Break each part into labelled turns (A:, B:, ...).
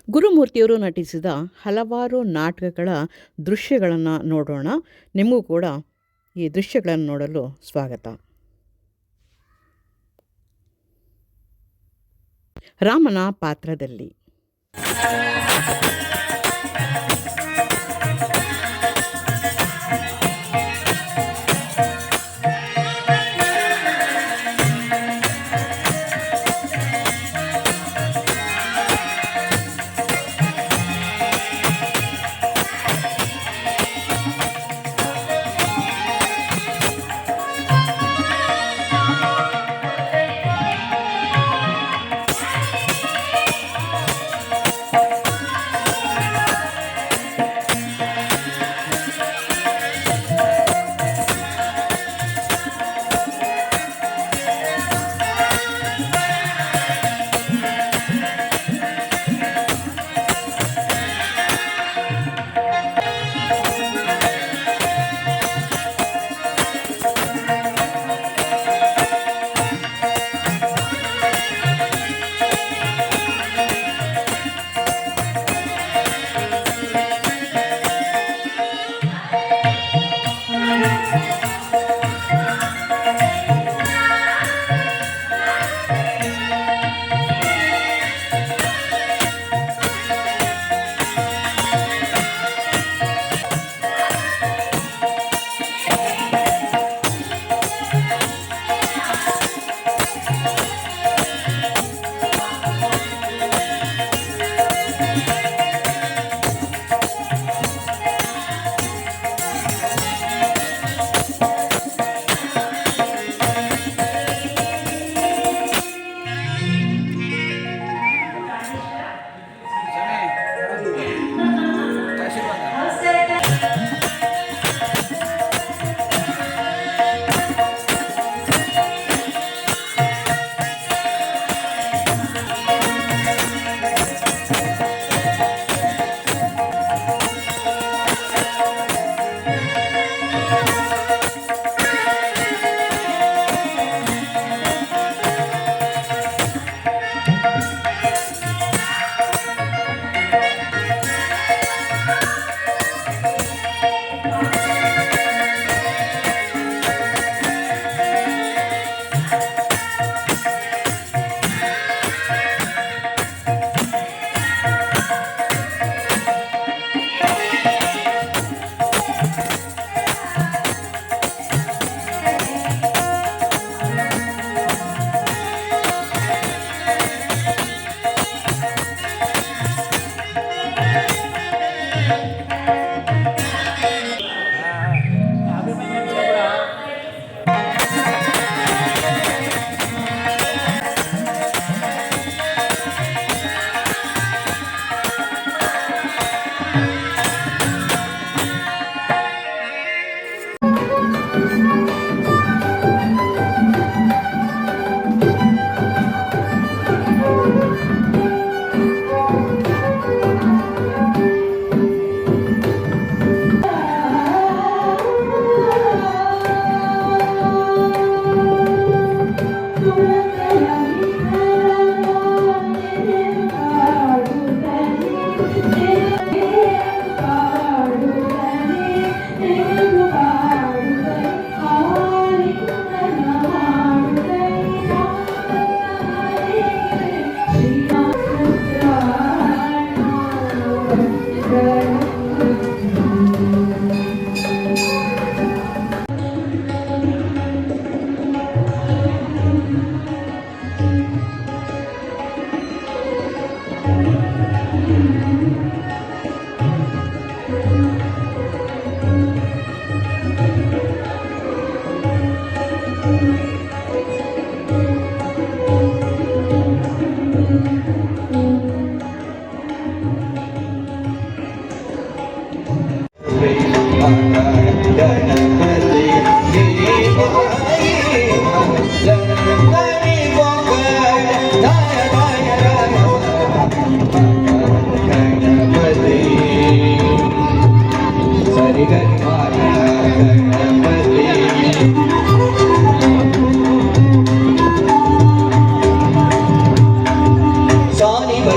A: ಗುರುಮೂರ್ತಿಯವರು ನಟಿಸಿದ ಹಲವಾರು ನಾಟಕಗಳ ದೃಶ್ಯಗಳನ್ನು ನೋಡೋಣ. ನಿಮಗೂ ಕೂಡ ಈ ದೃಶ್ಯಗಳನ್ನು ನೋಡಲು ಸ್ವಾಗತ. ರಾಮನ ಪಾತ್ರದಲ್ಲಿ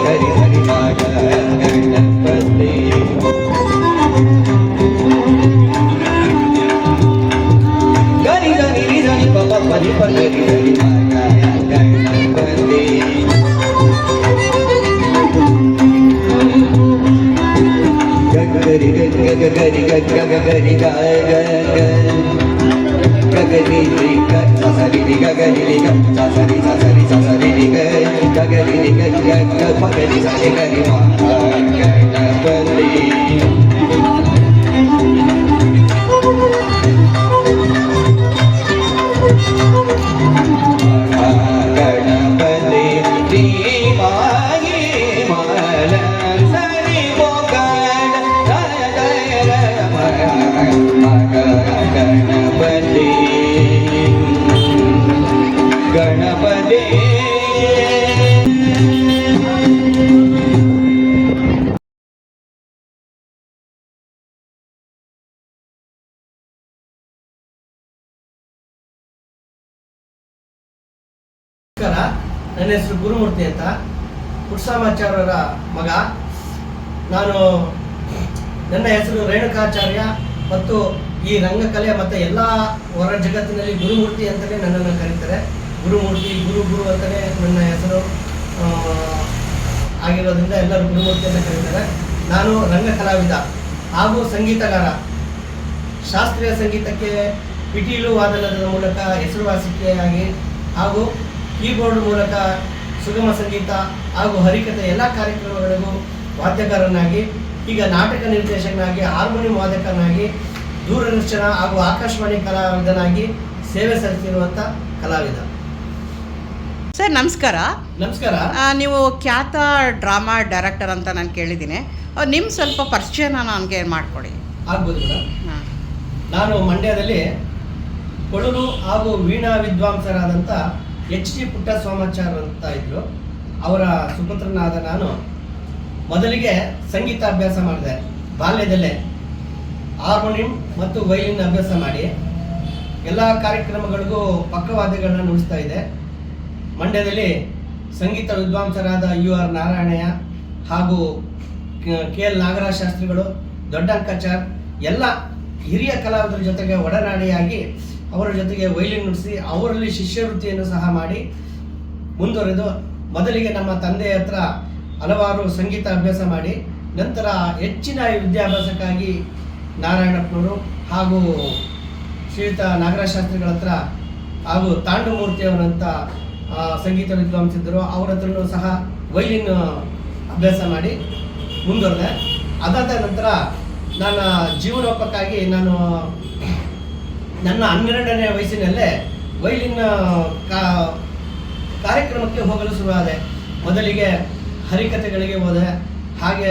B: Hare Hare ಗರಿ ಗರಿ ಗರಿ ಗರಿ ಗಗರಿ ಸಸರಿ ಗಗರಿ ಸಸರಿ ಸಸರಿ ಸಸರಿ ಗಗರಿ ಗಗರಿ ಸರಿ ಗರಿ ಗಣಪತಿ ಗಣಪತಿ
C: ನನ್ನ ಹೆಸರು ಗುರುಮೂರ್ತಿ ಅಂತ, ಪುಟ್ಸಾಮಾಚಾರ್ಯರ ಮಗ ನಾನು. ನನ್ನ ಹೆಸರು ರೇಣುಕಾಚಾರ್ಯ ಮತ್ತು ಈ ರಂಗಕಲೆ ಮತ್ತು ಎಲ್ಲ ಹೊರ ಜಗತ್ತಿನಲ್ಲಿ ಗುರುಮೂರ್ತಿ ಅಂತಲೇ ನನ್ನನ್ನು ಕರೀತಾರೆ. ಗುರುಮೂರ್ತಿ ಗುರು ಅಂತಲೇ ನನ್ನ ಹೆಸರು ಆಗಿರೋದ್ರಿಂದ ಎಲ್ಲರೂ ಗುರುಮೂರ್ತಿ ಅಂತ ಕರೀತಾರೆ. ನಾನು ರಂಗ ಕಲಾವಿದ ಹಾಗೂ ಸಂಗೀತಗಾರ. ಶಾಸ್ತ್ರೀಯ ಸಂಗೀತಕ್ಕೆ ಪಿಟೀಲು ವಾದನದ ಮೂಲಕ ಹೆಸರುವಾಸಿಯಾಗಿ ಹಾಗೂ ಕೀಬೋರ್ಡ್ ಮೂಲಕ ಸುಗಮ ಸಂಗೀತ ಹಾಗೂ ಹರಿಕತೆ ಎಲ್ಲ ಕಾರ್ಯಕ್ರಮಗಳಿಗೂ ವಾದ್ಯಗಾರನಾಗಿ, ಈಗ ನಾಟಕ ನಿರ್ದೇಶಕನಾಗಿ, ಹಾರ್ಮೋನಿಯಂ ವಾದಕನಾಗಿ, ದೂರದರ್ಶನ ಹಾಗೂ ಆಕಾಶವಾಣಿ ಕಲಾವಿದನಾಗಿ ಸೇವೆ ಸಲ್ಲಿಸಿರುವಂಥ ಕಲಾವಿದ.
A: ಸರ್ ನಮಸ್ಕಾರ.
C: ನಮಸ್ಕಾರ.
A: ನೀವು ಖ್ಯಾತ ಡ್ರಾಮಾ ಡೈರೆಕ್ಟರ್ ಅಂತ ನಾನು ಕೇಳಿದ್ದೀನಿ. ನಿಮ್ಮ ಸ್ವಲ್ಪ ಪರಿಚಯನ ನನಗೆ ಮಾಡಿಕೊಡಿ.
C: ಆಗ್ಬೋದು ಮೇಡಮ್. ನಾನು ಮಂಡ್ಯದಲ್ಲಿ ಕೊಳಲು ಹಾಗೂ ವೀಣಾ ವಿದ್ವಾಂಸರಾದಂಥ HD ಪುಟ್ಟಸ್ವಾಮಾಚಾರ್ಯ ಅಂತ ಇದ್ದರು. ಅವರ ಸುಪುತ್ರನಾದ ನಾನು ಮೊದಲಿಗೆ ಸಂಗೀತ ಅಭ್ಯಾಸ ಮಾಡಿದೆ. ಬಾಲ್ಯದಲ್ಲೇ ಹಾರ್ಮೋನಿಯಂ ಮತ್ತು ವೈಲಿನ್ ಅಭ್ಯಾಸ ಮಾಡಿ ಎಲ್ಲ ಕಾರ್ಯಕ್ರಮಗಳಿಗೂ ಪಕ್ಕವಾದ್ಯಗಳನ್ನ ನುಡಿಸ್ತಾ ಇದ್ದೆ. ಮಂಡ್ಯದಲ್ಲಿ ಸಂಗೀತ ವಿದ್ವಾಂಸರಾದ UR ನಾರಾಯಣಯ್ಯ ಹಾಗೂ KL ನಾಗರಾಜ ಶಾಸ್ತ್ರಿಗಳು, ದೊಡ್ಡ ಅಂಕಾಚಾರ್ ಎಲ್ಲ ಹಿರಿಯ ಕಲಾವಿದರ ಜೊತೆಗೆ ಒಡನಾಡಿಯಾಗಿ ಅವರ ಜೊತೆಗೆ ವೈಲಿನ್ ನುಡಿಸಿ ಅವರಲ್ಲಿ ಶಿಷ್ಯವೃತ್ತಿಯನ್ನು ಸಹ ಮಾಡಿ ಮುಂದುವರೆದು ಮೊದಲಿಗೆ ನಮ್ಮ ತಂದೆಯ ಹತ್ರ ಹಲವಾರು ಸಂಗೀತ ಅಭ್ಯಾಸ ಮಾಡಿ ನಂತರ ಹೆಚ್ಚಿನ ವಿದ್ಯಾಭ್ಯಾಸಕ್ಕಾಗಿ ನಾರಾಯಣಪ್ಪನವರು ಹಾಗೂ ಶ್ರೀಯುತ ನಾಗರಾಜ ಶಾಸ್ತ್ರಿಗಳ ಹತ್ರ ಹಾಗೂ ತಾಂಡಮೂರ್ತಿಯವರಂಥ ಸಂಗೀತ ವಿದ್ವಾಂಸಿದ್ದರು, ಅವರ ಹತ್ರನೂ ಸಹ ವೈಲಿನ್ ಅಭ್ಯಾಸ ಮಾಡಿ ಮುಂದುವರೆದೆ. ಅದಾದ ನಂತರ ನನ್ನ ಜೀವನೋಪಕ್ಕಾಗಿ ನಾನು ನನ್ನ 12ನೇ ವಯಸ್ಸಿನಲ್ಲೇ ವೈಲಿನ್ ಕಾರ್ಯಕ್ರಮಕ್ಕೆ ಹೋಗಲು ಶುರುವಾದೆ. ಮೊದಲಿಗೆ ಹರಿಕತೆಗಳಿಗೆ ಹೋದೆ, ಹಾಗೆ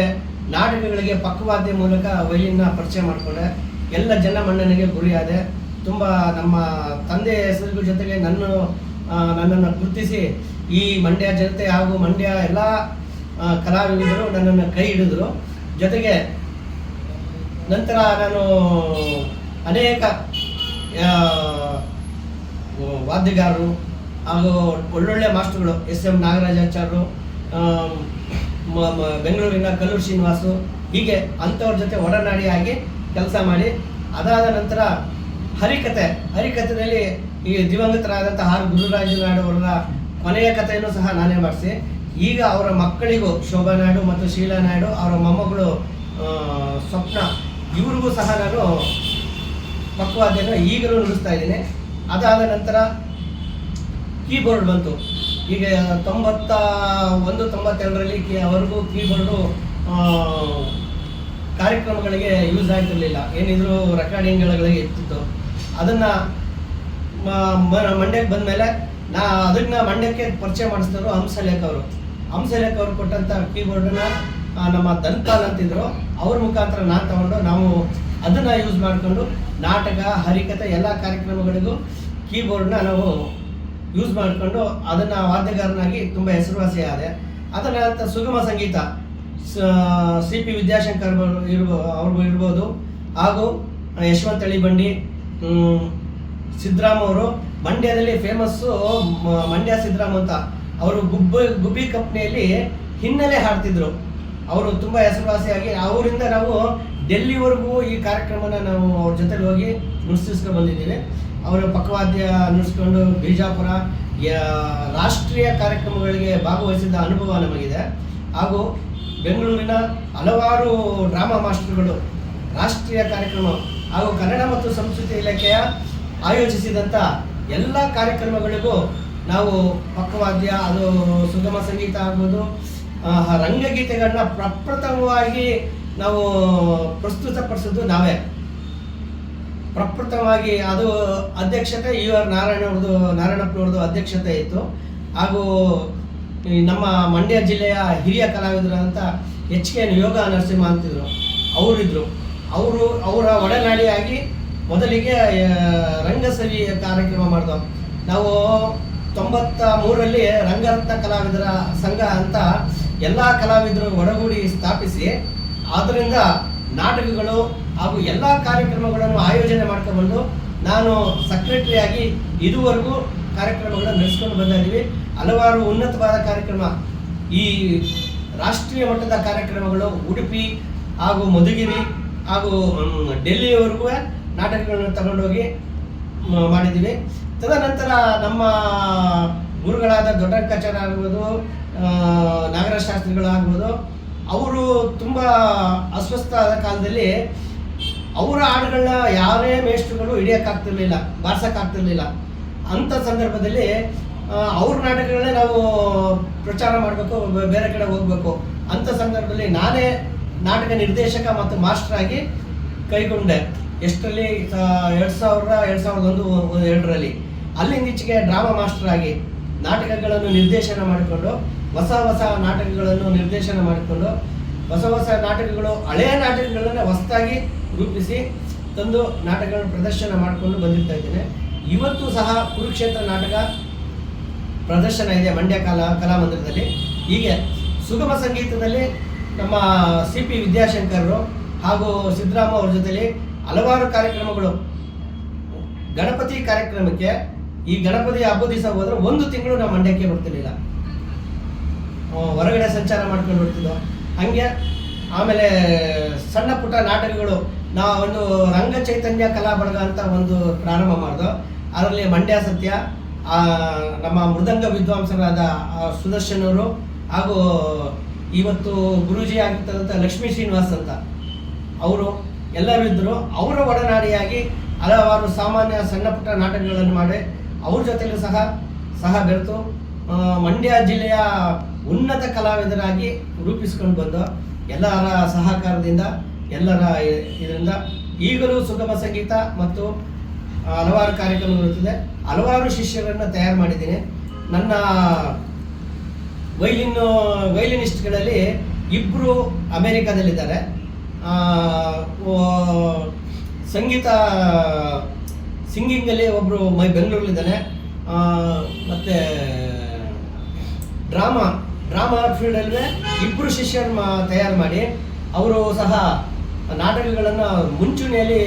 C: ನಾಟಕಗಳಿಗೆ ಪಕ್ಕವಾದ್ಯ ಮೂಲಕ ವೈಲಿನ್ನ ಪರಿಚಯ ಮಾಡಿಕೊಂಡೆ. ಎಲ್ಲ ಜನಮನ್ನಣೆಗೆ ಗುರಿಯಾದೆ. ತುಂಬ ನಮ್ಮ ತಂದೆ ಹೆಸರಿಗೂ ಜೊತೆಗೆ ನನ್ನನ್ನು ಗುರುತಿಸಿ ಈ ಮಂಡ್ಯ ಜನತೆ ಹಾಗೂ ಮಂಡ್ಯ ಎಲ್ಲ ಕಲಾವಿದರು ನನ್ನನ್ನು ಕೈ ಹಿಡಿದ್ರು. ಜೊತೆಗೆ ನಂತರ ನಾನು ಅನೇಕ ವಾದ್ಯಗಾರರು ಹಾಗೂ ಒಳ್ಳೊಳ್ಳೆ ಮಾಸ್ಟರ್ಗಳು SM ನಾಗರಾಜಾಚಾರ್ಯರು, ಬೆಂಗಳೂರಿನ ಕಲ್ಲೂರು ಶ್ರೀನಿವಾಸು, ಹೀಗೆ ಅಂಥವ್ರ ಜೊತೆ ಒಡನಾಡಿಯಾಗಿ ಕೆಲಸ ಮಾಡಿ ಅದಾದ ನಂತರ ಹರಿಕಥೆಯಲ್ಲಿ ಈ ದಿವಂಗತರಾದಂಥ ಆರ್ ಗುರುರಾಜ ನಾಯ್ಡು ಅವರ ಕೊನೆಯ ಕಥೆಯನ್ನು ಸಹ ನಾನೇ ಮಾಡಿಸಿ, ಈಗ ಅವರ ಮಕ್ಕಳಿಗೂ ಶೋಭಾ ನಾಯ್ಡು ಮತ್ತು ಶೀಲಾ ನಾಯ್ಡು, ಅವರ ಮೊಮ್ಮಗಳು ಸ್ವಪ್ನ, ಇವ್ರಿಗೂ ಸಹ ನಾನು ಪಕ್ವಾದ್ಯನ ಈಗಲೂ ನುಡಿಸ್ತಾ ಇದ್ದೀನಿ. ಅದಾದ ನಂತರ ಕೀಬೋರ್ಡ್ ಬಂತು. ಈಗ 91-92ರಲ್ಲಿ ಅವರಿಗೂ ಕೀಬೋರ್ಡು ಕಾರ್ಯಕ್ರಮಗಳಿಗೆ ಯೂಸ್ ಆಗ್ತಿರ್ಲಿಲ್ಲ, ಏನಿದ್ರು ರೆಕಾರ್ಡಿಂಗ್ಗಳಿಗೆ ಇರ್ತಿತ್ತು. ಅದನ್ನು ಮಂಡ್ಯಕ್ಕೆ ಬಂದಮೇಲೆ ಅದನ್ನು ಮಂಡ್ಯಕ್ಕೆ ಪರಿಚಯ ಮಾಡಿಸಿದವರು ಹಂಸಲೇಖ ಅವರು ಕೊಟ್ಟಂಥ ಕೀಬೋರ್ಡನ್ನ ನಮ್ಮ ಧನ್ಪಾಲ್ ಅಂತಿದ್ರು, ಅವ್ರ ಮುಖಾಂತರ ನಾನು ತಗೊಂಡು ನಾವು ಅದನ್ನು ಯೂಸ್ ಮಾಡಿಕೊಂಡು ನಾಟಕ ಹರಿಕತೆ ಎಲ್ಲ ಕಾರ್ಯಕ್ರಮಗಳಿಗೂ ಕೀಬೋರ್ಡ್ನ ನಾವು ಯೂಸ್ ಮಾಡಿಕೊಂಡು ಅದನ್ನು ವಾದ್ಯಗಾರನಾಗಿ ತುಂಬ ಹೆಸರುವಾಸಿ ಆದೆ. ಅದರ ನಂತರ ಸುಗಮ ಸಂಗೀತ CP ವಿದ್ಯಾಶಂಕರ್ ಅವ್ರಿಗೂ ಇರ್ಬೋದು, ಹಾಗೂ ಯಶವಂತ ಅಳಿಬಂಡಿ, ಸಿದ್ದರಾಮ ಅವರು ಮಂಡ್ಯದಲ್ಲಿ ಫೇಮಸ್ಸು. ಮಂಡ್ಯ ಸಿದ್ದರಾಮ ಅಂತ ಅವರು ಗುಬ್ಬಿ ಕಂಪ್ನಿಯಲ್ಲಿ ಹಿನ್ನೆಲೆ ಹಾಡ್ತಿದ್ರು. ಅವರು ತುಂಬ ಹೆಸರುವಾಸಿಯಾಗಿ ಅವರಿಂದ ನಾವು ಡೆಲ್ಲಿವರೆಗೂ ಈ ಕಾರ್ಯಕ್ರಮನ ನಾವು ಅವ್ರ ಜೊತೆಲಿ ಹೋಗಿ ನುಡಿಸ್ಕೊಂಡು ಬಂದಿದ್ದೀವಿ. ಅವರ ಪಕ್ಕವಾದ್ಯ ನುಡಿಸ್ಕೊಂಡು ಬಿಜಾಪುರ ರಾಷ್ಟ್ರೀಯ ಕಾರ್ಯಕ್ರಮಗಳಿಗೆ ಭಾಗವಹಿಸಿದ ಅನುಭವ ನಮಗಿದೆ. ಹಾಗೂ ಬೆಂಗಳೂರಿನ ಹಲವಾರು ಡ್ರಾಮಾ ಮಾಸ್ಟರ್ಗಳು ರಾಷ್ಟ್ರೀಯ ಕಾರ್ಯಕ್ರಮ ಹಾಗೂ ಕನ್ನಡ ಮತ್ತು ಸಂಸ್ಕೃತಿ ಇಲಾಖೆಯ ಆಯೋಜಿಸಿದಂಥ ಎಲ್ಲ ಕಾರ್ಯಕ್ರಮಗಳಿಗೂ ನಾವು ಪಕ್ಕವಾದ್ಯ, ಅದು ಸುಗಮ ಸಂಗೀತ ಆಗ್ಬೋದು, ರಂಗಗೀತೆಗಳನ್ನ ಪ್ರಪ್ರಥಮವಾಗಿ ನಾವು ಪ್ರಸ್ತುತಪಡಿಸೋದು ನಾವೇ. ಪ್ರಪ್ರಥಮವಾಗಿ ಅದು ಅಧ್ಯಕ್ಷತೆ UR ನಾರಾಯಣಪ್ಪನವ್ರದ್ದು ಅಧ್ಯಕ್ಷತೆ ಇತ್ತು. ಹಾಗೂ ನಮ್ಮ ಮಂಡ್ಯ ಜಿಲ್ಲೆಯ ಹಿರಿಯ ಕಲಾವಿದರಂತ HK ಯೋಗ ನರಸಿಂಹ ಅಂತಿದ್ರು, ಅವರಿದ್ದರು. ಅವರ ಒಡನಾಡಿಯಾಗಿ ಮೊದಲಿಗೆ ರಂಗಸವಿ ಕಾರ್ಯಕ್ರಮ ಮಾಡಿದೋ. ನಾವು 93ರಲ್ಲಿ ರಂಗರತ್ನ ಕಲಾವಿದರ ಸಂಘ ಅಂತ ಎಲ್ಲ ಕಲಾವಿದರು ಒಡಗೂಡಿ ಸ್ಥಾಪಿಸಿ, ಆದ್ದರಿಂದ ನಾಟಕಗಳು ಹಾಗೂ ಎಲ್ಲ ಕಾರ್ಯಕ್ರಮಗಳನ್ನು ಆಯೋಜನೆ ಮಾಡ್ಕೊಂಡು ನಾನು ಸೆಕ್ರೆಟರಿಯಾಗಿ ಇದುವರೆಗೂ ಕಾರ್ಯಕ್ರಮಗಳನ್ನು ನಡೆಸ್ಕೊಂಡು ಬಂದಿದ್ದೀವಿ. ಹಲವಾರು ಉನ್ನತವಾದ ಕಾರ್ಯಕ್ರಮ, ಈ ರಾಷ್ಟ್ರೀಯ ಮಟ್ಟದ ಕಾರ್ಯಕ್ರಮಗಳು ಉಡುಪಿ ಹಾಗೂ ಮಧುಗಿರಿ ಹಾಗೂ ಡೆಲ್ಲಿಯವರೆಗೂ ನಾಟಕಗಳನ್ನು ತಗೊಂಡೋಗಿ ಮಾಡಿದ್ದೀವಿ. ತದನಂತರ ನಮ್ಮ ಗುರುಗಳಾದ ದೊಡ್ಡಕ್ಕಾಚಾರ್ಯ ಆಗ್ಬೋದು, ನಾಗರಾಜ ಶಾಸ್ತ್ರಿಗಳಾಗ್ಬೋದು, ಅವರು ತುಂಬ ಅಸ್ವಸ್ಥ ಆದ ಕಾಲದಲ್ಲಿ ಅವರ ಹಾಡುಗಳನ್ನ ಯಾರೇ ಮೇಷ್ಟ್ರುಗಳು ಹಿಡಿಯೋಕ್ಕಾಗ್ತಿರ್ಲಿಲ್ಲ, ಬಾರ್ಸೋಕ್ಕಾಗ್ತಿರ್ಲಿಲ್ಲ. ಅಂಥ ಸಂದರ್ಭದಲ್ಲಿ ಅವ್ರ ನಾಟಕಗಳನ್ನೇ ನಾವು ಪ್ರಚಾರ ಮಾಡಬೇಕು, ಬೇರೆ ಕಡೆ ಹೋಗಬೇಕು. ಅಂಥ ಸಂದರ್ಭದಲ್ಲಿ ನಾನೇ ನಾಟಕ ನಿರ್ದೇಶಕ ಮತ್ತು ಮಾಸ್ಟರ್ ಆಗಿ ಕೈಗೊಂಡೆ. ಎಷ್ಟರಲ್ಲಿ 2001-2002ರಲ್ಲಿ. ಅಲ್ಲಿಂದ ಈಚೆಗೆ ಡ್ರಾಮಾ ಮಾಸ್ಟರ್ ಆಗಿ ನಾಟಕಗಳನ್ನು ನಿರ್ದೇಶನ ಮಾಡಿಕೊಂಡು ಹೊಸ ನಾಟಕಗಳನ್ನು ನಿರ್ದೇಶನ ಮಾಡಿಕೊಂಡು ಹೊಸ ನಾಟಕಗಳು, ಹಳೆಯ ನಾಟಕಗಳನ್ನು ಹೊಸದಾಗಿ ರೂಪಿಸಿ ತಂದು ನಾಟಕಗಳನ್ನು ಪ್ರದರ್ಶನ ಮಾಡಿಕೊಂಡು ಬಂದಿರ್ತಾ ಇದ್ದೇನೆ. ಇವತ್ತು ಸಹ ಕುರುಕ್ಷೇತ್ರ ನಾಟಕ ಪ್ರದರ್ಶನ ಇದೆ ಮಂಡ್ಯ ಕಲಾಮಂದಿರದಲ್ಲಿ. ಹೀಗೆ ಸುಗಮ ಸಂಗೀತದಲ್ಲಿ ನಮ್ಮ CP ವಿದ್ಯಾಶಂಕರರು ಹಾಗೂ ಸಿದ್ದರಾಮ ಅವ್ರ ಜೊತೆಲಿ ಹಲವಾರು ಕಾರ್ಯಕ್ರಮಗಳು. ಗಣಪತಿ ಕಾರ್ಯಕ್ರಮಕ್ಕೆ, ಈ ಗಣಪತಿ ಹಬ್ಬದ ದಿವಸ ಹೋದ್ರೆ 1 ತಿಂಗಳು ನಾವು ಮಂಡ್ಯಕ್ಕೆ ಬರ್ತಿರ್ಲಿಲ್ಲ, ಹೊರಗಡೆ ಸಂಚಾರ ಮಾಡ್ಕೊಂಡು ಬರ್ತಿದ್ದೋ. ಹಾಗೆ ಆಮೇಲೆ ಸಣ್ಣ ಪುಟ್ಟ ನಾಟಕಗಳು, ನಾವು ಒಂದು ರಂಗ ಚೈತನ್ಯ ಕಲಾ ಬಳಗ ಅಂತ ಒಂದು ಪ್ರಾರಂಭ ಮಾಡಿದೋ. ಅದರಲ್ಲಿ ಮಂಡ್ಯ ಸತ್ಯ, ನಮ್ಮ ಮೃದಂಗ ವಿದ್ವಾಂಸರಾದ ಸುದರ್ಶನ್ ಅವರು ಹಾಗೂ ಇವತ್ತು ಗುರೂಜಿ ಆಗಿರ್ತಕ್ಕಂಥ ಲಕ್ಷ್ಮೀ ಶ್ರೀನಿವಾಸ್ ಅಂತ ಅವರು ಎಲ್ಲರೂ ಇದ್ದರು. ಅವರ ಒಡನಾಡಿಯಾಗಿ ಹಲವಾರು ಸಾಮಾನ್ಯ ಸಣ್ಣ ಪುಟ್ಟ ನಾಟಕಗಳನ್ನು ಮಾಡಿ ಅವ್ರ ಜೊತೆಲೂ ಸಹ ಬೆರೆತು ಮಂಡ್ಯ ಜಿಲ್ಲೆಯ ಉನ್ನತ ಕಲಾವಿದರಾಗಿ ರೂಪಿಸ್ಕೊಂಡು ಬಂದು ಎಲ್ಲರ ಸಹಕಾರದಿಂದ, ಎಲ್ಲರ ಇದರಿಂದ ಈಗಲೂ ಸುಗಮ ಸಂಗೀತ ಮತ್ತು ಹಲವಾರು ಕಾರ್ಯಕ್ರಮಗಳು ಇರುತ್ತದೆ. ಹಲವಾರು ಶಿಷ್ಯರನ್ನು ತಯಾರು ಮಾಡಿದ್ದೀನಿ. ನನ್ನ ವೈಲಿನಿಸ್ಟ್ಗಳಲ್ಲಿ 2 ಅಮೇರಿಕಾದಲ್ಲಿದ್ದಾರೆ. ಸಂಗೀತ ಸಿಂಗಿಂಗಲ್ಲಿ ಒಬ್ಬರು ಬೆಂಗಳೂರಲ್ಲಿದ್ದಾನೆ. ಮತ್ತು ಡ್ರಾಮಾ ಫೀಲ್ಡಲ್ಲೇ 2 ಶಿಷ್ಯರನ್ನ ತಯಾರು ಮಾಡಿ ಅವರು ಸಹ ನಾಟಕಗಳನ್ನು ಮುಂಚೂಣಿಯಲ್ಲಿ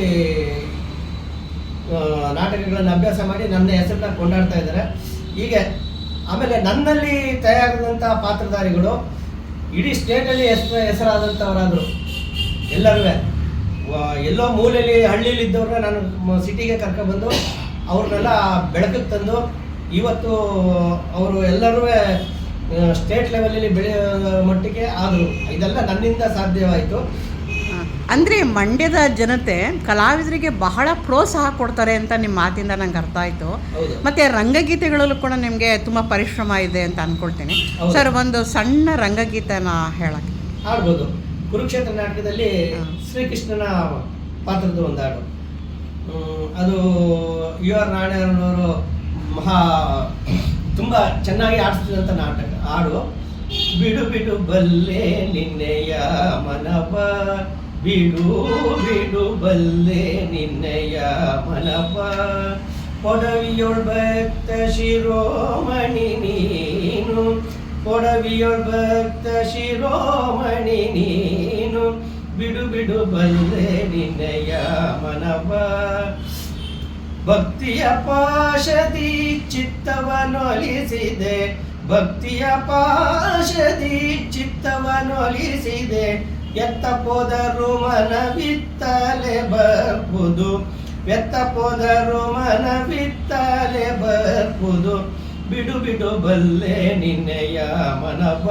C: ನಾಟಕಗಳನ್ನು ಅಭ್ಯಾಸ ಮಾಡಿ ನನ್ನ ಹೆಸರನ್ನ ಕೊಂಡಾಡ್ತಾ ಇದ್ದಾರೆ. ಹೀಗೆ ಆಮೇಲೆ ನನ್ನಲ್ಲಿ ತಯಾರಾದಂಥ ಪಾತ್ರಧಾರಿಗಳು ಇಡೀ ಸ್ಟೇಟಲ್ಲಿ ಹೆಸರಾದಂಥವರಾದರು. ಎಲ್ಲರೂ ಎಲ್ಲೋ ಮೂಲೆಯಲ್ಲಿ ಹಳ್ಳಿಯಲ್ಲಿ ಇದ್ದವ್ರನ್ನ ನಾನು ಸಿಟಿಗೆ ಕರ್ಕೊಬಂದು ಅವ್ರನ್ನೆಲ್ಲ ಬೆಳಕಿಗೆ ತಂದು ಇವತ್ತು ಅವರು ಎಲ್ಲರೂ ಸ್ಟೇಟ್ ಲೆವೆಲಲ್ಲಿ ಬೆಳೆಯೋ ಮಟ್ಟಿಗೆ ಆದರು. ಇದೆಲ್ಲ ನನ್ನಿಂದ ಸಾಧ್ಯವಾಯಿತು.
A: ಅಂದರೆ ಮಂಡ್ಯದ ಜನತೆ ಕಲಾವಿದರಿಗೆ ಬಹಳ ಪ್ರೋತ್ಸಾಹ ಕೊಡ್ತಾರೆ ಅಂತ ನಿಮ್ಮ ಮಾತಿಂದ ನಂಗೆ ಅರ್ಥ ಆಯಿತು. ಮತ್ತು ರಂಗಗೀತೆಗಳಲ್ಲೂ ಕೂಡ ನಿಮಗೆ ತುಂಬ ಪರಿಶ್ರಮ ಇದೆ ಅಂತ ಅಂದ್ಕೊಳ್ತೀನಿ. ಸರ್, ಒಂದು ಸಣ್ಣ ರಂಗಗೀತೆನ ಹೇಳಕ್ಕೆ
C: ಆಡ್ಬೋದು. ಕುರುಕ್ಷೇತ್ರ ನಾಟಕದಲ್ಲಿ ಶ್ರೀಕೃಷ್ಣನ ಪಾತ್ರದ ಒಂದು ಹಾಡು, ಅದು UR ನಾರಾಯಣವರು ತುಂಬ ಚೆನ್ನಾಗಿ ಆಡಿಸ್ತಿದ್ದಂಥ ನಾಟಕ ಹಾಡು. ಬಿಡು ಬಿಡು ಬಲ್ಲೆ ನಿನ್ನೆಯ ಮನವ, ಬಿಡು ಬಿಡು ಬಲ್ಲೆ ನಿನ್ನೆಯ ಮನವ, ಪೊಡವಿಯೊಳ್ ಭಕ್ತ ಶಿರೋಮಣಿ ನೀನು, ಪೊಡವಿಯೊಳ್ ಭಕ್ತ ಶಿರೋಮಣಿ ನೀನು, ಬಿಡು ಬಿಡು ಬಲ್ಲೆ ನಿನ್ನೆಯ ಮನವ, ಭಕ್ತಿಯ ಪಾಶದಿ ಚಿತ್ತವನೊಲಿಸಿದೆ, ಭಕ್ತಿಯ ಪಾಶದಿ ಚಿತ್ತವನೊಲಿಸಿದೆ, ಎತ್ತ ಪೋದರು ಮನವಿತ್ತಲೆ ಬರ್ಬುದು, ಎತ್ತ ಪೋದರು ಮನವಿತ್ತಲೆ ಬರ್ಬುದು, ಬಿಡು ಬಿಡು ಬಲ್ಲೆ ನಿನ್ನೆಯ ಮನವ,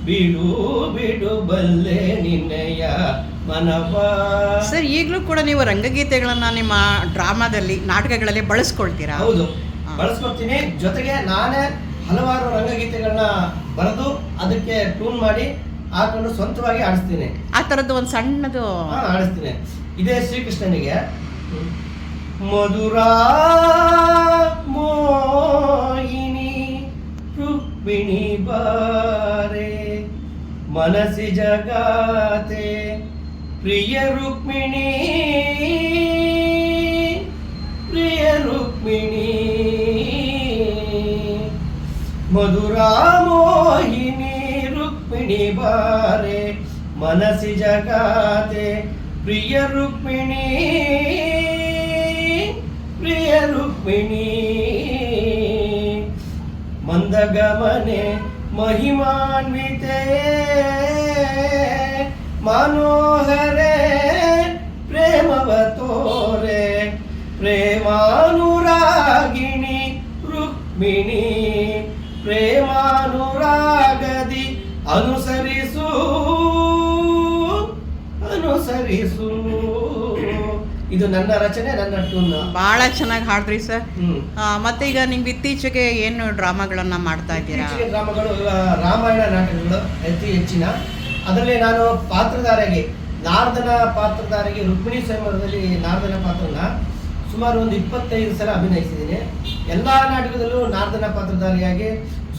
C: ಬಿಡು ಬಿಡು ಬಲ್ಲೆ ನಿನ್ನೆಯ ಮನವ.
A: ಸರ್ ಈಗಲೂ ಕೂಡ ನೀವು ರಂಗಗೀತೆಗಳನ್ನು ನಿಮ್ಮ ಡ್ರಾಮಾದಲ್ಲಿ ನಾಟಕಗಳಲ್ಲಿ ಬಳಸ್ಕೊಳ್ತೀರಾ?
C: ಹೌದು, ಬಳಸ್ಕೊಡ್ತೀನಿ. ಜೊತೆಗೆ ನಾನೇ ಹಲವಾರು ರಂಗಗೀತೆಗಳನ್ನ ಬರೆದು ಅದಕ್ಕೆ ಟ್ಯೂನ್ ಮಾಡಿ ಹಾಕೊಂಡು ಸ್ವಂತವಾಗಿ ಆಡಿಸ್ತೀನಿ.
A: ಆ ಥರದ್ದು ಒಂದು ಸಣ್ಣದು
C: ಆಡಿಸ್ತೀನಿ. ಇದೇ ಶ್ರೀಕೃಷ್ಣನಿಗೆ ಮಧುರಾ ಮೋಹಿನಿ ರುಕ್ಮಿಣಿ ಬಾರೆ ಮನಸಿ ಜಗಾತೆ ಪ್ರಿಯ ರುಕ್ಮಿಣಿ ಪ್ರಿಯ ರುಕ್ಮಿಣಿ ಮಧುರಾ ಮೋಹಿನಿ ರುಕ್ಮಿಣಿ ಬಾರೆ ಮನಸಿ ಜಗಾತೆ ಪ್ರಿಯ ರುಕ್ಮಿಣಿ ಪ್ರಿಯ ರುಕ್ಮಿಣಿ ಮಂದಗಮನೆ ಮಹಿಮಾನ್ವಿತೆ ಮನೋಹರೆ ಪ್ರೇಮವ ತೋರೆ ಪ್ರೇಮಾನುರಾಗಿಣಿ ರುಕ್ಮಿಣಿ ಪ್ರೇಮಾನುರಾಗದಿ ಅನುಸರಿಸು ಅನುಸರಿಸು. ಇದು ನನ್ನ ರಚನೆ, ನನ್ನ ಟ್ಯೂನ್.
A: ಭಾಳ ಚೆನ್ನಾಗಿ ಹಾಡ್ರಿ ಸರ್. ಮತ್ತೆ ಈಗ ನಿಮ್ಗೆ ಇತ್ತೀಚೆಗೆ ಏನು ಡ್ರಾಮಾಗಳನ್ನ ಮಾಡ್ತಾ ಇದ್ದೀರಾ?
C: ಇತ್ತೀಚೆಗೆ ಡ್ರಾಮಾಗಳು ರಾಮಾಯಣ ನಾಟಕಗಳು ಅತಿ ಹೆಚ್ಚಿನ. ಅದರಲ್ಲಿ ನಾನು ಪಾತ್ರಧಾರಿಗೆ ನಾರದನ ಪಾತ್ರಧಾರಿಗೆ ರುಕ್ಮಿಣಿ ಸ್ವಯಂವರದಲ್ಲಿ ನಾರದನ ಪಾತ್ರನ ಸುಮಾರು ಒಂದು 25 ಸಲ ಅಭಿನಯಿಸಿದ್ದೀನಿ. ಎಲ್ಲ ನಾಟಕದಲ್ಲೂ ನಾರದನ ಪಾತ್ರಧಾರಿಯಾಗಿ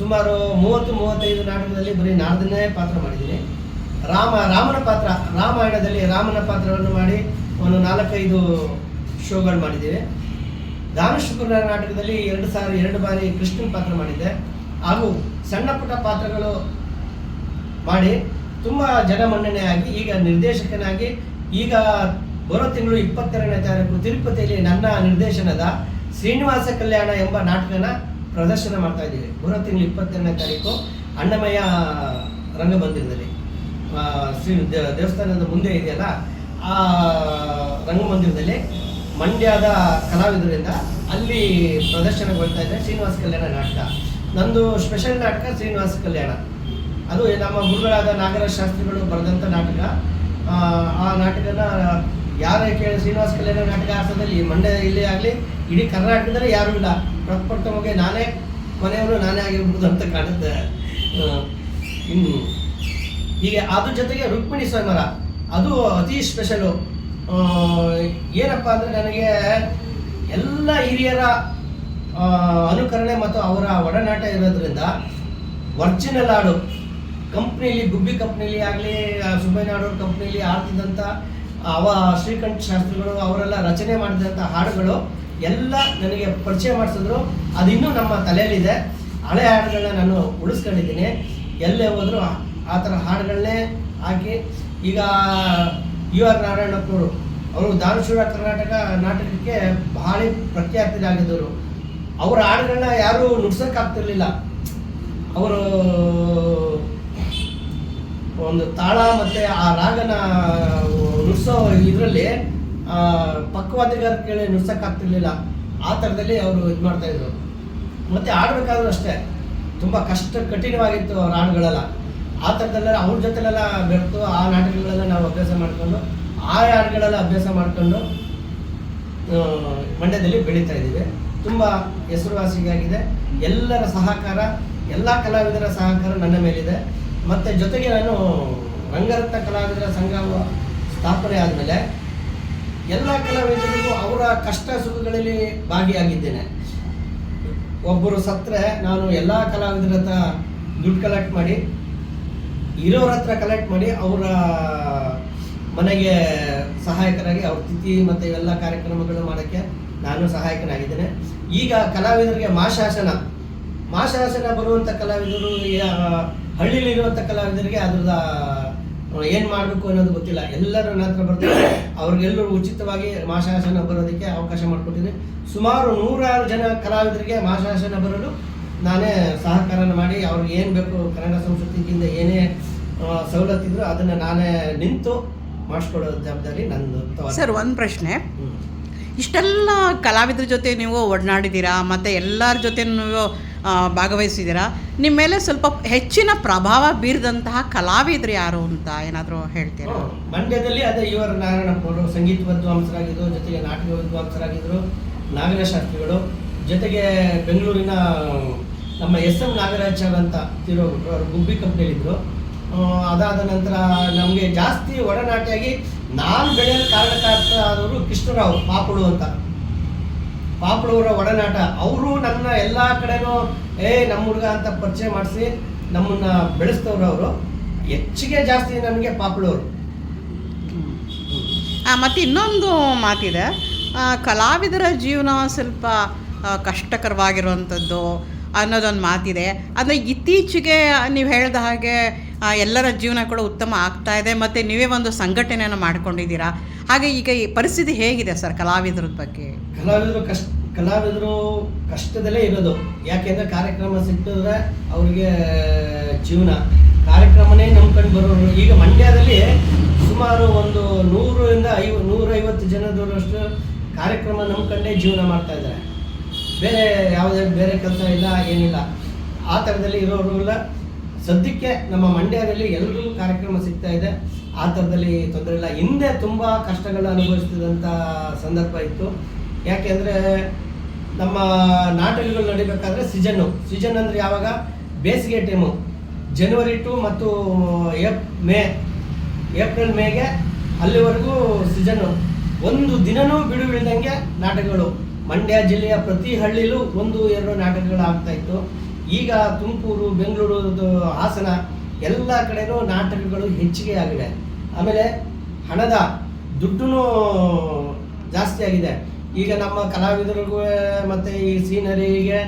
C: ಸುಮಾರು 30-35 ನಾಟಕದಲ್ಲಿ ಬರೀ ನಾರದನೇ ಪಾತ್ರ ಮಾಡಿದ್ದೀನಿ. ರಾಮನ ಪಾತ್ರ ರಾಮಾಯಣದಲ್ಲಿ ರಾಮನ ಪಾತ್ರವನ್ನು ಮಾಡಿ ಒಂದು 4-5 ಶೋಗಳು ಮಾಡಿದ್ದೇವೆ. ದಾನಶುಕ್ರ ನಾಟಕದಲ್ಲಿ 2 ಬಾರಿ ಕೃಷ್ಣನ ಪಾತ್ರ ಮಾಡಿದ್ದೆ. ಹಾಗೂ ಸಣ್ಣ ಪುಟ್ಟ ಪಾತ್ರಗಳು ಮಾಡಿ ತುಂಬ ಜನಮನ್ನಣೆ ಆಗಿ ಈಗ ನಿರ್ದೇಶಕನಾಗಿ ಈಗ ಬರೋ ತಿಂಗಳು 22ನೇ ತಾರೀಕು ತಿರುಪತಿಯಲ್ಲಿ ನನ್ನ ನಿರ್ದೇಶನದ ಶ್ರೀನಿವಾಸ ಕಲ್ಯಾಣ ಎಂಬ ನಾಟಕನ ಪ್ರದರ್ಶನ ಮಾಡ್ತಾ ಇದ್ದೀವಿ. ಬರೋ ತಿಂಗಳು 22ನೇ ತಾರೀಕು ಅಣ್ಣಮಯ್ಯ ರಂಗಮಂದಿರದಲ್ಲಿ, ಶ್ರೀ ದೇವಸ್ಥಾನದ ಮುಂದೆ ಇದೆಯಲ್ಲ ಆ ರಂಗಮಂದಿರದಲ್ಲಿ ಮಂಡ್ಯದ ಕಲಾವಿದರಿಂದ ಅಲ್ಲಿ ಪ್ರದರ್ಶನಗೊಳ್ತಾ ಇದೆ ಶ್ರೀನಿವಾಸ ಕಲ್ಯಾಣ ನಾಟಕ. ನಂದು ಸ್ಪೆಷಲ್ ನಾಟಕ ಶ್ರೀನಿವಾಸ ಕಲ್ಯಾಣ. ಅದು ನಮ್ಮ ಗುರುಗಳಾದ ನಾಗರಾಜ ಶಾಸ್ತ್ರಿಗಳು ಬರೆದಂಥ ನಾಟಕ. ಆ ನಾಟಕನ ಯಾರೇ ಕೇಳಿ ಶ್ರೀನಿವಾಸ ಕಲ್ಯಾಣ ನಾಟಕ ಆಡ್ಸೋದಲ್ಲಿ ಮಂಡ್ಯ ಇಲ್ಲಿ ಆಗಲಿ ಇಡೀ ಕರ್ನಾಟಕದಲ್ಲಿ ಯಾರೂ ಇಲ್ಲ. ಪ್ರಪ್ರಥಮವಾಗಿ ನಾನೇ ಕೊನೆಯವರು ನಾನೇ ಆಗಿರ್ಬೋದು ಅಂತ ಕಾಣುತ್ತೆ. ಇನ್ನು ಹೀಗೆ ಅದ್ರ ಜೊತೆಗೆ ರುಕ್ಮಿಣಿ ಸ್ವಯಂವರ ಅದು ಅತಿ ಸ್ಪೆಷಲು. ಏನಪ್ಪ ಅಂದರೆ ನನಗೆ ಎಲ್ಲ ಹಿರಿಯರ ಅನುಕರಣೆ ಮತ್ತು ಅವರ ಒಡನಾಟ ಇರೋದ್ರಿಂದ ಒರಿಜಿನಲ್ ಹಾಡು ಕಂಪ್ನಿಲಿ ಗುಬ್ಬಿ ಕಂಪ್ನಿಲಿ ಆಗಲಿ ಸುಬ್ಬಯ್ಯನಾಡೋರ ಕಂಪ್ನಿಲಿ ಆಡ್ತಿದ್ದಂಥ ಶ್ರೀಕಂಠ ಶಾಸ್ತ್ರಿಗಳು ಅವರೆಲ್ಲ ರಚನೆ ಮಾಡಿದಂಥ ಹಾಡುಗಳು ಎಲ್ಲ ನನಗೆ ಪರಿಚಯ ಮಾಡಿಸಿದ್ರು. ಅದು ಇನ್ನೂ ನಮ್ಮ ತಲೆಯಲ್ಲಿದೆ. ಹಳೆ ಹಾಡುಗಳನ್ನ ನಾನು ಉಳಿಸ್ಕೊಂಡಿದ್ದೀನಿ. ಎಲ್ಲೇ ಹೋದರೂ ಆ ಥರ ಹಾಡುಗಳನ್ನೇ ಹಾಕಿ ಈಗ UR ನಾರಾಯಣಪ್ಪನವರು ಅವರು ದಾನಶೂರ ಕರ್ನಾಟಕ ನಾಟಕಕ್ಕೆ ಭಾಳ ಪ್ರಖ್ಯಾತರಾಗಿದ್ದರು. ಅವರ ಹಾಡುಗಳನ್ನ ಯಾರೂ ನುಡ್ಸೋಕ್ಕಾಗ್ತಿರ್ಲಿಲ್ಲ. ಅವರು ಒಂದು ತಾಳ ಮತ್ತು ಆ ರಾಗನ ನುಡ್ಸೋ ಇದರಲ್ಲಿ ಪಕ್ವಾದಿಗಾರ ಕೇಳಿ ನುಡ್ಸೋಕ್ಕಾಗ್ತಿರ್ಲಿಲ್ಲ. ಆ ಥರದಲ್ಲಿ ಅವರು ಇದು ಮಾಡ್ತಾಯಿದ್ರು. ಮತ್ತು ಆಡಬೇಕಾದ್ರೂ ಅಷ್ಟೇ ತುಂಬ ಕಠಿಣವಾಗಿತ್ತು ಅವ್ರ ಹಾಡುಗಳೆಲ್ಲ. ಆ ಥರದಲ್ಲೆಲ್ಲ ಅವ್ರ ಜೊತೆಲೆಲ್ಲ ಬೆರೆತು ಆ ನಾಟಕಗಳೆಲ್ಲ ನಾವು ಅಭ್ಯಾಸ ಮಾಡಿಕೊಂಡು ಆ ಹಾಡುಗಳೆಲ್ಲ ಅಭ್ಯಾಸ ಮಾಡಿಕೊಂಡು ಮಂಡ್ಯದಲ್ಲಿ ಬೆಳೀತಾ ಇದ್ದೀವಿ. ತುಂಬ ಹೆಸರುವಾಸಿಯಾಗಿದೆ. ಎಲ್ಲರ ಸಹಕಾರ, ಎಲ್ಲ ಕಲಾವಿದರ ಸಹಕಾರ ನನ್ನ ಮೇಲಿದೆ. ಮತ್ತು ಜೊತೆಗೆ ನಾನು ರಂಗರತ್ನ ಕಲಾವಿದರ ಸಂಘ ಸ್ಥಾಪನೆ ಆದಮೇಲೆ ಎಲ್ಲ ಕಲಾವಿದರಿಗೂ ಅವರ ಕಷ್ಟ ಸುಖಗಳಲ್ಲಿ ಭಾಗಿಯಾಗಿದ್ದೇನೆ. ಒಬ್ಬರು ಸತ್ತರೆ ನಾನು ಎಲ್ಲ ಕಲಾವಿದರ ಹತ್ರ ದುಡ್ಡು ಕಲೆಕ್ಟ್ ಮಾಡಿ, ಇರೋರ ಹತ್ರ ಕಲೆಕ್ಟ್ ಮಾಡಿ ಅವರ ಮನೆಗೆ ಸಹಾಯಕರಾಗಿ ಅವ್ರ ತಿಥಿ ಮತ್ತು ಇವೆಲ್ಲ ಕಾರ್ಯಕ್ರಮಗಳು ಮಾಡೋಕ್ಕೆ ನಾನು ಸಹಾಯಕನಾಗಿದ್ದೇನೆ. ಈಗ ಕಲಾವಿದರಿಗೆ ಮಾಶಾಸನ ಬರುವಂಥ ಕಲಾವಿದರು, ಹಳ್ಳಿಲಿರುವಂಥ ಕಲಾವಿದರಿಗೆ ಅದ್ರದ ಏನು ಮಾಡಬೇಕು ಅನ್ನೋದು ಗೊತ್ತಿಲ್ಲ. ಎಲ್ಲರೂ ನನ್ನ ಹತ್ರ ಬರ್ತಾರೆ. ಅವ್ರಿಗೆಲ್ಲರೂ ಉಚಿತವಾಗಿ ಮಾಶಾಸನ ಬರೋದಕ್ಕೆ ಅವಕಾಶ ಮಾಡಿಕೊಟ್ಟಿದ್ದೀನಿ. ಸುಮಾರು 106 ಜನ ಕಲಾವಿದರಿಗೆ ಮಾಶಾಸನ ಬರಲು ನಾನೇ ಸಹಕಾರನ ಮಾಡಿ ಅವ್ರಿಗೆ ಏನು ಬೇಕು ಕನ್ನಡ ಸಂಸ್ಕೃತಿಯಿಂದ ಏನೇ ಸವಲತ್ತಿದ್ರು ಅದನ್ನು ನಾನೇ ನಿಂತು ಮಾಡಿಸ್ಕೊಡೋ ಜವಾಬ್ದಾರಿ ನಂದು.
A: ಸರ್, ಒಂದು ಪ್ರಶ್ನೆ. ಇಷ್ಟೆಲ್ಲ ಕಲಾವಿದ್ರ ಜೊತೆ ನೀವು ಒಡನಾಡಿದ್ದೀರಾ, ಮತ್ತು ಎಲ್ಲರ ಜೊತೆ ನೀವು ಭಾಗವಹಿಸಿದ್ದೀರಾ. ನಿಮ್ಮ ಮೇಲೆ ಸ್ವಲ್ಪ ಹೆಚ್ಚಿನ ಪ್ರಭಾವ ಬೀರಿದಂತಹ ಕಲಾವಿದರು ಯಾರು ಅಂತ ಏನಾದರೂ ಹೇಳ್ತೀರಾ?
C: ಮಂಡ್ಯದಲ್ಲಿ ಅದೇ ಇವರ ನಾರಾಯಣಪ್ಪವರು ಸಂಗೀತ ವಿದ್ವಾಂಸರಾಗಿದ್ದರು, ಜೊತೆಗೆ ನಾಟಕ ವಿದ್ವಾಂಸರಾಗಿದ್ದರು, ನಾಗರಾಜ ಶಾಸ್ತ್ರಿಗಳು, ಜೊತೆಗೆ ಬೆಂಗಳೂರಿನ ನಮ್ಮ SM ನಾಗರಾಚಾರ್ ಅಂತ ತಿರೋಗ್ಬಿಟ್ರು, ಅವರು ಗುಬ್ಬಿ ಕಂಪ್ನಿಯಲ್ಲಿದ್ದರು. ಅದಾದ ನಂತರ ನಮಗೆ ಜಾಸ್ತಿ ಒಡನಾಟಿಯಾಗಿ ನಾನು ಬೆಳೆಯಲು ಕಾರಣಕರ್ತ ಆದವರು ಕೃಷ್ಣರಾವ್ ಪಾಪುಳು ಅಂತ, ಪಾಪುಳವರ ಒಡನಾಟ. ಅವರು ನನ್ನ ಎಲ್ಲ ಕಡೆನೂ ನಮ್ಮ ಹುಡುಗ ಅಂತ ಪರಿಚಯ ಮಾಡಿಸಿ ನಮ್ಮನ್ನ ಬೆಳೆಸ್ತವ್ರು. ಅವರು ಹೆಚ್ಚಿಗೆ ಜಾಸ್ತಿ ನನಗೆ ಪಾಪುಳವರು.
A: ಮತ್ತು ಇನ್ನೊಂದು ಮಾತಿದೆ, ಕಲಾವಿದರ ಜೀವನ ಸ್ವಲ್ಪ ಕಷ್ಟಕರವಾಗಿರುವಂಥದ್ದು ಅನ್ನೋದೊಂದು ಮಾತಿದೆ. ಅಂದರೆ ಇತ್ತೀಚೆಗೆ ನೀವು ಹೇಳಿದ ಹಾಗೆ ಎಲ್ಲರ ಜೀವನ ಕೂಡ ಉತ್ತಮ ಆಗ್ತಾ ಇದೆ, ಮತ್ತು ನೀವೇ ಒಂದು ಸಂಘಟನೆಯನ್ನು ಮಾಡ್ಕೊಂಡಿದ್ದೀರಾ. ಹಾಗೆ ಈಗ ಈ ಪರಿಸ್ಥಿತಿ ಹೇಗಿದೆ ಸರ್ ಕಲಾವಿದರ ಬಗ್ಗೆ?
C: ಕಲಾವಿದರು ಕಷ್ಟದಲ್ಲೇ ಇರೋದು. ಯಾಕೆಂದರೆ ಕಾರ್ಯಕ್ರಮ ಸಿಕ್ಕಿದ್ರೆ ಅವ್ರಿಗೆ ಜೀವನ, ಕಾರ್ಯಕ್ರಮನೇ ನಂಬ್ಕೊಂಡು ಬರೋರು. ಈಗ ಮಂಡ್ಯದಲ್ಲಿ ಸುಮಾರು ಒಂದು 100-150 ಜನದವರಷ್ಟು ಕಾರ್ಯಕ್ರಮ ನಂಬ್ಕೊಂಡೇ ಜೀವನ ಮಾಡ್ತಾ ಇದ್ದಾರೆ. ಯಾವುದೇ ಬೇರೆ ಕೆಲಸ ಇಲ್ಲ, ಏನಿಲ್ಲ. ಆ ಥರದಲ್ಲಿ ಇರೋರು ಸದ್ಯಕ್ಕೆ ನಮ್ಮ ಮಂಡ್ಯದಲ್ಲಿ ಎಲ್ರಿಗೂ ಕಾರ್ಯಕ್ರಮ ಸಿಗ್ತಾ ಇದೆ. ಆ ಥರದಲ್ಲಿ ತೊಂದರೆ ಇಲ್ಲ. ಹಿಂದೆ ತುಂಬ ಕಷ್ಟಗಳನ್ನ ಅನುಭವಿಸ್ತಿದ್ದಂಥ ಸಂದರ್ಭ ಇತ್ತು. ಯಾಕೆಂದರೆ ನಮ್ಮ ನಾಟಕಗಳು ನಡಿಬೇಕಾದ್ರೆ ಸೀಸನ್ ಅಂದರೆ ಯಾವಾಗ? ಬೇಸಿಗೆ ಟೈಮು, ಜನವರಿ ಟು ಮತ್ತು ಏಪ್ರಿಲ್ ಮೇಗೆ ಅಲ್ಲಿವರೆಗೂ ಸೀಸನ್ನು. ಒಂದು ದಿನನೂ ಬಿಡುವಿಲ್ದಂಗೆ ನಾಟಕಗಳು. ಮಂಡ್ಯ ಜಿಲ್ಲೆಯ ಪ್ರತಿ ಹಳ್ಳಿಲೂ 1-2 ನಾಟಕಗಳು ಆಗ್ತಾಯಿತ್ತು. ಈಗ ತುಮಕೂರು, ಬೆಂಗಳೂರು, ಹಾಸನ ಎಲ್ಲ ಕಡೆನೂ ನಾಟಕಗಳು ಹೆಚ್ಚಿಗೆ ಆಗಿದೆ. ಆಮೇಲೆ ಹಣದ ದುಡ್ಡು ಜಾಸ್ತಿ ಆಗಿದೆ. ಈಗ ನಮ್ಮ ಕಲಾವಿದರಿಗೂ ಮತ್ತು ಈ ಸೀನರಿಗೆ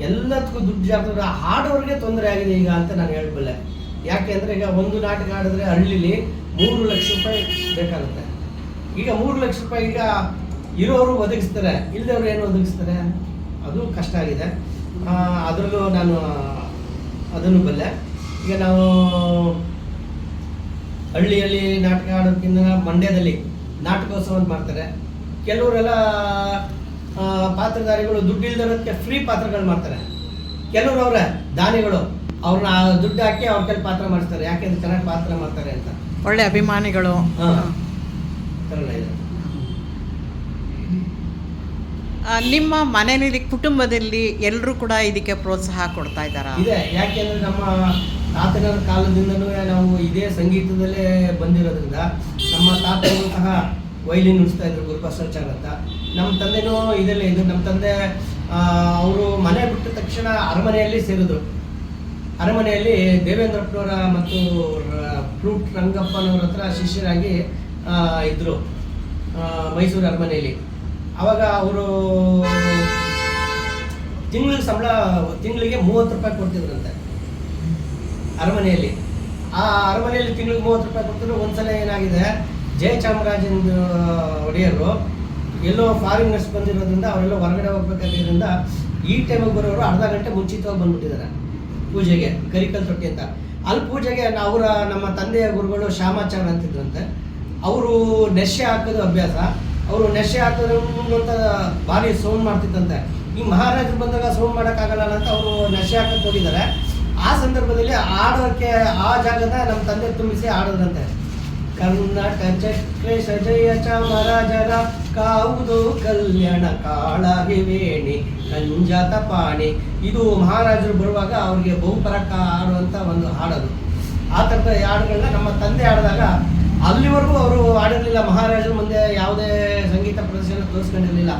C: ಎಲ್ಲದಕ್ಕೂ ದುಡ್ಡು ಜಾಸ್ತಿ, ಹಾಡೋರಿಗೆ ತೊಂದರೆ ಆಗಿದೆ ಈಗ ಅಂತ ನಾನು ಹೇಳಬಲ್ಲೆ. ಯಾಕೆಂದರೆ ಈಗ ಒಂದು ನಾಟಕ ಆಡಿದ್ರೆ ಹಳ್ಳಿಲಿ 3 ಲಕ್ಷ ರೂಪಾಯಿ ಬೇಕಾಗುತ್ತೆ. ಈಗ 3 ಲಕ್ಷ ರೂಪಾಯಿ ಈಗ ಇರೋರು ಒದಗಿಸ್ತಾರೆ, ಇಲ್ಲದವ್ರು ಏನು ಒದಗಿಸ್ತಾರೆ? ಅದು ಕಷ್ಟ ಆಗಿದೆ. ಅದರಲ್ಲೂ ನಾನು ಅದನ್ನು ಬಲ್ಲೆ. ಈಗ ನಾವು ಹಳ್ಳಿಯಲ್ಲಿ ನಾಟಕ ಆಡೋಕ್ಕಿಂತ ಮಂಡ್ಯದಲ್ಲಿ ನಾಟಕೋತ್ಸವ ಅಂತ ಮಾಡ್ತಾರೆ. ಕೆಲವರೆಲ್ಲ ಪಾತ್ರಧಾರಿಗಳು ದುಡ್ಡು ಇಲ್ದಿರೋದಕ್ಕೆ ಫ್ರೀ ಪಾತ್ರಗಳು ಮಾಡ್ತಾರೆ. ಕೆಲವರು ಅವರೇ ದಾನಿಗಳು, ಅವ್ರನ್ನ ದುಡ್ಡು ಹಾಕಿ ಅವ್ರ ಕೈಲಿ ಪಾತ್ರ ಮಾಡಿಸ್ತಾರೆ. ಯಾಕೆಂದ್ರೆ ಚೆನ್ನಾಗಿ ಪಾತ್ರ ಮಾಡ್ತಾರೆ ಅಂತ,
A: ಒಳ್ಳೆ ಅಭಿಮಾನಿಗಳು.
C: ಇದೆ.
A: ನಿಮ್ಮ ಮನೆಯಲ್ಲಿ, ಕುಟುಂಬದಲ್ಲಿ ಎಲ್ಲರೂ ಕೂಡ ಇದಕ್ಕೆ ಪ್ರೋತ್ಸಾಹ ಕೊಡ್ತಾ ಇದ್ದಾರಾ?
C: ಇದೆ. ಯಾಕೆಂದ್ರೆ ನಮ್ಮ ತಾತನ ಕಾಲದಿಂದನೂ ನಾವು ಇದೇ ಸಂಗೀತದಲ್ಲೇ ಬಂದಿರೋದ್ರಿಂದ ನಮ್ಮ ತಾತನೂ ಸಹ ವೈಲಿನ್ ನುಡಿಸ್ತಾ ಇದ್ರು, ಗುರುಬಸವಚಾರ್ ಅಂತ. ನಮ್ಮ ತಂದೆನೂ ಇದೆಲ್ಲ ಇದ್ರು. ನಮ್ಮ ತಂದೆ ಅವರು ಮನೆ ಬಿಟ್ಟ ತಕ್ಷಣ ಅರಮನೆಯಲ್ಲಿ ಸೇರಿದ್ರು. ಅರಮನೆಯಲ್ಲಿ ದೇವೇಂದ್ರಪ್ಪನವರ ಮತ್ತು ಫ್ಲೂಟ್ ರಂಗಪ್ಪನವ್ರ ಹತ್ರ ಶಿಷ್ಯರಾಗಿ ಇದ್ದರು ಮೈಸೂರು ಅರಮನೆಯಲ್ಲಿ. ಆವಾಗ ಅವರು ತಿಂಗಳಿಗೆ 30 ರೂಪಾಯಿ ಕೊಡ್ತಿದ್ರಂತೆ ಅರಮನೆಯಲ್ಲಿ. ಆ ಅರಮನೆಯಲ್ಲಿ ತಿಂಗಳಿಗೆ 30 ರೂಪಾಯಿ ಕೊಡ್ತಿದ್ರು. ಒಂದ್ಸಲ ಏನಾಗಿದೆ, ಜಯಚಾಮರಾಜೇಂದ್ರ ಒಡೆಯರು ಎಲ್ಲೋ ಫಾರಿನರ್ಸ್ ಬಂದಿರೋದ್ರಿಂದ ಅವರೆಲ್ಲ ಹೊರಗಡೆ ಹೋಗ್ಬೇಕಾಗಿರೋದ್ರಿಂದ ಈ ಟೈಮಿಗೆ ಬರೋರು ಅರ್ಧ ಗಂಟೆ ಮುಂಚಿತವಾಗಿ ಬಂದ್ಬಿಟ್ಟಿದ್ದಾರೆ ಪೂಜೆಗೆ, ಕರಿಕಲ್ ತೊಟ್ಟಿ ಅಂತ. ಅಲ್ಲಿ ಪೂಜೆಗೆ ನಮ್ಮ ತಂದೆಯ ಗುರುಗಳು ಶ್ಯಾಮಾಚಾರ್ಯ ಅಂತಿದ್ರಂತೆ. ಅವರು ನೆಶೆ ಹಾಕೋದು ಅಭ್ಯಾಸ. ಅವರು ನೆಶೆ ಹಾಕೋದು ಅಂತ ಭಾರಿ ಸೌಂಡ್ ಮಾಡ್ತಿತ್ತಂತೆ. ಈ ಮಹಾರಾಜರು ಬಂದಾಗ ಸೌಂಡ್ ಮಾಡೋಕ್ಕಾಗಲ್ಲ ಅಂತ ಅವರು ನೆಶೆ ಹಾಕೋದು ಹೋಗಿದ್ದಾರೆ. ಆ ಸಂದರ್ಭದಲ್ಲಿ ಆಡೋಕ್ಕೆ ಆ ಜಾಗದ ನಮ್ಮ ತಂದೆ ತುಂಬಿಸಿ ಆಡೋದಂತೆ. ಕರ್ನಾಟಕ ಚಕ್ರೆ ಸಜಯ ಚಾಮರಾಜರ ಕಾವುದು ಕಲ್ಯಾಣ ಕಾಳಾಗಿವೇಣಿ ಕಂಜಾತ ಪಾಣಿ. ಇದು ಮಹಾರಾಜರು ಬರುವಾಗ ಅವ್ರಿಗೆ ಬಹುಪರಕ ಆಡುವಂಥ ಒಂದು ಹಾಡೋದು. ಆ ಥರದ ಹಾಡುಗಳನ್ನ ನಮ್ಮ ತಂದೆ ಆಡಿದಾಗ ಅಲ್ಲಿವರೆಗೂ ಅವರು ಆಡಿರಲಿಲ್ಲ. ಮಹಾರಾಜರು ಮುಂದೆ ಯಾವುದೇ ಸಂಗೀತ ಪ್ರದರ್ಶನ ತೋರಿಸ್ಕೊಂಡಿರಲಿಲ್ಲ.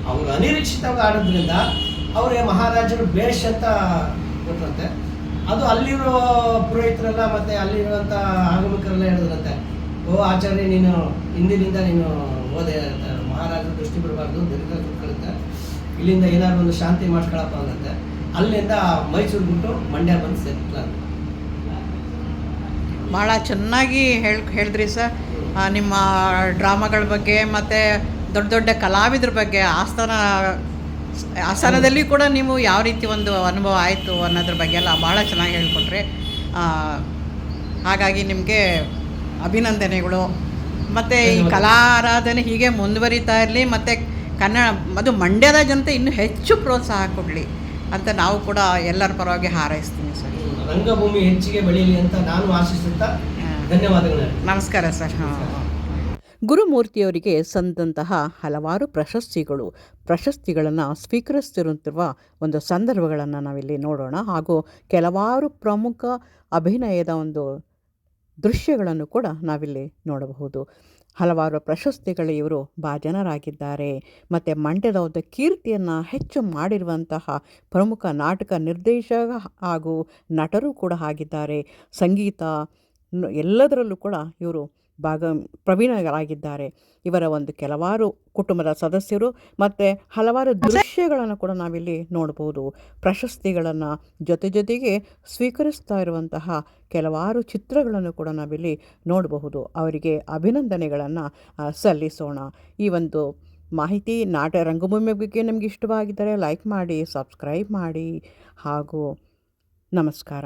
C: ಅವರು ಅನಿರೀಕ್ಷಿತವಾಗಿ ಆಡೋದ್ರಿಂದ ಅವರಿಗೆ ಮಹಾರಾಜರು ಬೇಷ್ ಅಂತ ಕೊಟ್ಟರಂತೆ. ಅದು ಅಲ್ಲಿರೋ ಪುರೋಹಿತರೆಲ್ಲ ಮತ್ತು ಅಲ್ಲಿರುವಂಥ ಆಗಮಿಕರೆಲ್ಲ ಹೇಳಿದ್ರಂತೆ, ಓ ಆಚಾರ್ಯ, ನೀನು ಹಿಂದಿನಿಂದ ನೀನು ಓದೆ ಅಂತ, ಮಹಾರಾಜರು ದೃಷ್ಟಿ ಬಿಡಬಾರ್ದು, ದರಿದ್ರ ಕೂತ್ಕೊಳ್ಳುತ್ತೆ, ಇಲ್ಲಿಂದ ಏನಾದ್ರು ಒಂದು ಶಾಂತಿ ಮಾಡ್ಕೊಳಪ್ಪ ಅಂದಂತೆ. ಅಲ್ಲಿಂದ ಮೈಸೂರು ಬಿಟ್ಟು ಮಂಡ್ಯ ಬಂದು ಸೇರ್ಲ.
A: ಭಾಳ ಚೆನ್ನಾಗಿ ಹೇಳಿದ್ರಿ ಸರ್. ನಿಮ್ಮ ಡ್ರಾಮಾಗಳ ಬಗ್ಗೆ ಮತ್ತು ದೊಡ್ಡ ದೊಡ್ಡ ಕಲಾವಿದ್ರ ಬಗ್ಗೆ, ಆಸ್ಥಾನದಲ್ಲಿ ಕೂಡ ನೀವು ಯಾವ ರೀತಿ ಒಂದು ಅನುಭವ ಆಯಿತು ಅನ್ನೋದ್ರ ಬಗ್ಗೆ ಎಲ್ಲ ಭಾಳ ಚೆನ್ನಾಗಿ ಹೇಳಿಕೊಟ್ರಿ. ಹಾಗಾಗಿ ನಿಮಗೆ ಅಭಿನಂದನೆಗಳು. ಮತ್ತು ಈ ಕಲಾ ಆರಾಧನೆ ಹೀಗೆ ಮುಂದುವರಿತಾ ಇರಲಿ, ಮತ್ತು ಅದು ಮಂಡ್ಯದ ಜನತೆ ಇನ್ನೂ ಹೆಚ್ಚು ಪ್ರೋತ್ಸಾಹ ಕೊಡಲಿ. ಅಂತ ನಾವು ಕೂಡ ಎಲ್ಲರ ಪರವಾಗಿ ಹಾರೈಸ್ತೀನಿ ಸರ್.
C: ರಂಗಭೂಮಿ ಹೆಚ್ಚಿಗೆ ಬೆಳೀಲಿ ಅಂತ ನಾನು ಆಶಿಸುತ್ತಾ ಧನ್ಯವಾದಗಳು.
A: ನಮಸ್ಕಾರ ಸರ್. ಗುರುಮೂರ್ತಿಯವರಿಗೆ ಸಂದಂತಹ ಹಲವಾರು ಪ್ರಶಸ್ತಿಗಳನ್ನು ಸ್ವೀಕರಿಸುತ್ತಿರುತ್ತಿರುವ ಒಂದು ಸಂದರ್ಭಗಳನ್ನು ನಾವಿಲ್ಲಿ ನೋಡೋಣ. ಹಾಗೂ ಕೆಲವಾರು ಪ್ರಮುಖ ಅಭಿನಯದ ಒಂದು ದೃಶ್ಯಗಳನ್ನು ಕೂಡ ನಾವಿಲ್ಲಿ ನೋಡಬಹುದು. ಹಲವಾರು ಪ್ರಶಸ್ತಿಗಳು ಇವರು ಭಾಜನರಾಗಿದ್ದಾರೆ. ಮತ್ತು ಮಂಡ್ಯದ ಒಂದು ಕೀರ್ತಿಯನ್ನು ಹೆಚ್ಚು ಮಾಡಿರುವಂತಹ ಪ್ರಮುಖ ನಾಟಕ ನಿರ್ದೇಶಕ ಹಾಗೂ ನಟರು ಕೂಡ ಆಗಿದ್ದಾರೆ. ಸಂಗೀತ ಎಲ್ಲದರಲ್ಲೂ ಕೂಡ ಇವರು ಪ್ರವೀಣರಾಗಿದ್ದಾರೆ. ಇವರ ಒಂದು ಕೆಲವಾರು ಕುಟುಂಬದ ಸದಸ್ಯರು ಮತ್ತು ಹಲವಾರು ದೃಶ್ಯಗಳನ್ನು ಕೂಡ ನಾವಿಲ್ಲಿ ನೋಡ್ಬೋದು. ಪ್ರಶಸ್ತಿಗಳನ್ನು ಜೊತೆಗೆ ಸ್ವೀಕರಿಸ್ತಾ ಇರುವಂತಹ ಕೆಲವಾರು ಚಿತ್ರಗಳನ್ನು ಕೂಡ ನಾವಿಲ್ಲಿ ನೋಡಬಹುದು. ಅವರಿಗೆ ಅಭಿನಂದನೆಗಳನ್ನು ಸಲ್ಲಿಸೋಣ. ಈ ಒಂದು ಮಾಹಿತಿ ರಂಗಭೂಮಿ ಬಗ್ಗೆ ನಿಮಗೆ ಇಷ್ಟವಾಗಿದ್ದರೆ ಲೈಕ್ ಮಾಡಿ, ಸಬ್ಸ್ಕ್ರೈಬ್ ಮಾಡಿ ಹಾಗೂ ನಮಸ್ಕಾರ.